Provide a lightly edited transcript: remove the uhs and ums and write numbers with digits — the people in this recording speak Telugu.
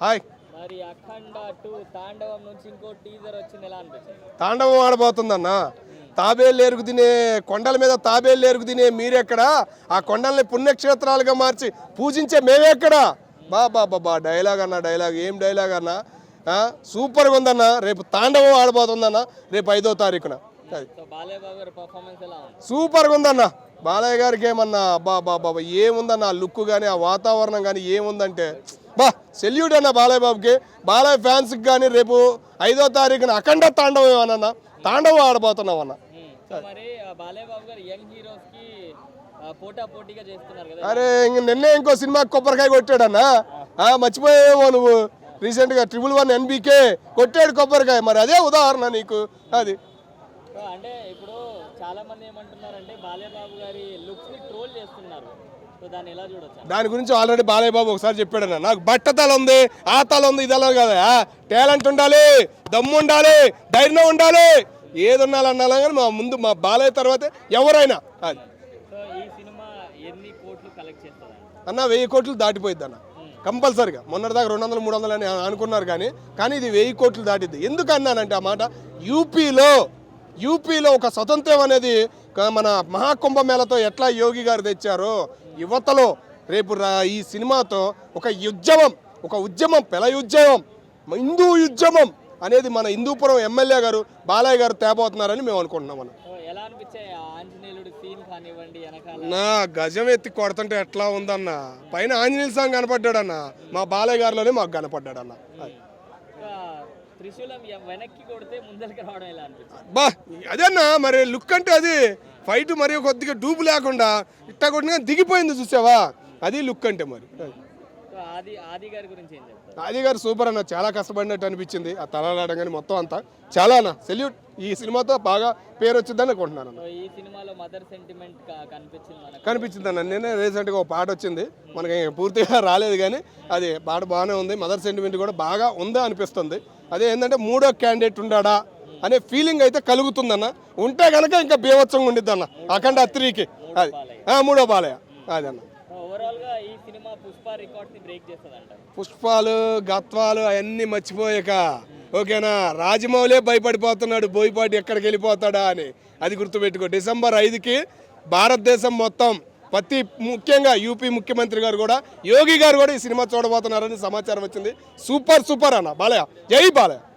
హాయ్. మరి అఖండ 2 తాండవం నుంచి ఇంకో టీజర్ వచ్చింది, ఎలా అనిపించింది? తాండవం ఆడబోతుందన్న. తాబేళ్ళు ఎరుగు తినే కొండల మీద తాబేళ్ళు ఎరుగు తినే మీరెక్కడ? ఆ కొండల్ని పుణ్యక్షేత్రాలుగా మార్చి పూజించే మేమెక్కడ? బాబా బాబా డైలాగ్ అన్న, డైలాగ్ ఏం డైలాగ్ అన్న, సూపర్గా ఉందన్న. రేపు తాండవం ఆడబోతుందన్న, రేపు 5వ తారీఖున. బాలయ్య బాబు గారి పర్ఫార్మెన్స్ ఎలా ఉంది? సూపర్గా ఉందన్న. బాలయ్య గారికి ఏమన్నా బాబా బాబా ఏముందన్న, ఆ లుక్ కానీ ఆ వాతావరణం కానీ ఏముందంటే బా సెల్యూట్ అన్న బాలయ్య బాబుకి. బాలయ్య ఫ్యాన్స్కి కానీ రేపు 5వ తారీఖున అఖండ తాండవం ఏమన్నా తాండవం ఆడబోతున్నాం అన్న. మరి బాలయ్య బాబు గారు యంగ్ హీరోస్ కి పోటీగా చేస్తున్నారు కదా. అరే నిన్నే ఇంకో సినిమాకి కొబ్బరికాయ కొట్టాడన్న, మర్చిపోయేవో నువ్వు. రీసెంట్గా 111 NBK కొట్టాడు కొబ్బరికాయ. మరి అదే ఉదాహరణ నీకు. అది అంటే ఇప్పుడు చాలా మంది ఏమంటున్నారంటే బాలయ్య బాబు గారి లుక్స్ ని ట్రోల్ చేస్తున్నారు. సో దాన్ని ఎలా చూడొచ్చు? దాని గురించి ఆల్రెడీ బాలయ్య బాబు ఒకసారి చెప్పాడన్న, నాకు బట్టతల ఉంది, ఆ తల ఉంది, ఇదలా కదా. టాలెంట్ ఉండాలి, దమ్ము ఉండాలి, ధైర్యం ఉండాలి, ఏది ఉండాలన్నా కానీ మా బాలయ్య తర్వాత ఎవరైనా. అది సో ఈ సినిమా ఎన్ని కోట్లు కలెక్ట్ చేస్తుంది అన్న? 1000 కోట్లు దాటిపోయిద్ది అన్న కంపల్సరిగా. మొన్నటిదాకా 200, 300 అని అనుకున్నారు కానీ ఇది 1000 కోట్లు దాటిద్ది. ఎందుకు అన్నానంటే ఆ మాట, యూపీలో ఒక స్వతంత్రం అనేది మన మహాకుంభమేళతో ఎట్లా యోగి గారు తెచ్చారో, యువతలో రేపు ఈ సినిమాతో ఒక ఉద్యమం పెళయుద్యమం, హిందూ ఉద్యమం అనేది మన హిందూపురం ఎమ్మెల్యే గారు బాలయ్య గారు తేబోతున్నారని మేము అనుకుంటున్నాం అన్న. ఎలా అనిపించాయి ఆంజనేయుడు సీన్ కానివ్వండి, వెనకాల నా గజం ఎత్తి కొడుతుంటే ఎట్లా ఉందన్న, పైన ఆంజనేయుల స్వామి కనపడ్డాడన్న, మా బాలయ్య గారిలోనే మాకు కనపడ్డాడన్న. త్రిశూలం వెనక్కి కొడితే ముందరికి రావడం ఎలా అనిపించింది? బా అదేనా మరి లుక్ అంటే, అది ఫైట్ మరి కొద్దిగా డూపు లేకుండా ఇట్టా కొట్టిన దిగిపోయింది చూసావా, అది లుక్ అంటే. మరి ఆది గారి గురించి ఏం చెప్తారు? ఆది గారు సూపర్ అన్న, చాలా కష్టపడినట్టు అనిపించింది. ఆ తలలాడడం కానీ మొత్తం అంతా చాలా అన్న సెల్యూట్. ఈ సినిమాతో బాగా పేరు వచ్చిందని అనుకుంటున్నాను అన్న. ఈ సినిమాలో మదర్ సెంటిమెంట్ కనిపించింది అన్న. నేనే రీసెంట్గా ఒక పాట వచ్చింది, మనకి పూర్తిగా రాలేదు కానీ అది పాట బాగానే ఉంది. మదర్ సెంటిమెంట్ కూడా బాగా ఉందా అనిపిస్తుంది. అదే ఏంటంటే 3వ క్యాండిడేట్ ఉండాడా అనే ఫీలింగ్ అయితే కలుగుతుందన్న. ఉంటే కనుక ఇంకా బీభత్సంగా ఉండిద్ది అన్న అఖండ 3కి. అది 3వ బాలయ్య. అది అన్న. ఈ సినిమా పుష్ప రికార్డ్స్ ని బ్రేక్ చేస్తుందంట. పుష్పాలు గత్వాలు అవన్నీ మర్చిపోయాక ఓకేనా, రాజమౌళే భయపడిపోతున్నాడు బోయపాటి ఎక్కడికి వెళ్ళిపోతాడా అని. అది గుర్తుపెట్టుకో. డిసెంబర్ 5కి భారతదేశం మొత్తం ముఖ్యంగా యూపీ ముఖ్యమంత్రి గారు కూడా, యోగి గారు కూడా ఈ సినిమా చూడబోతున్నారని సమాచారం వచ్చింది. సూపర్ అన్న బాలయ్య. జై బాలయ్య.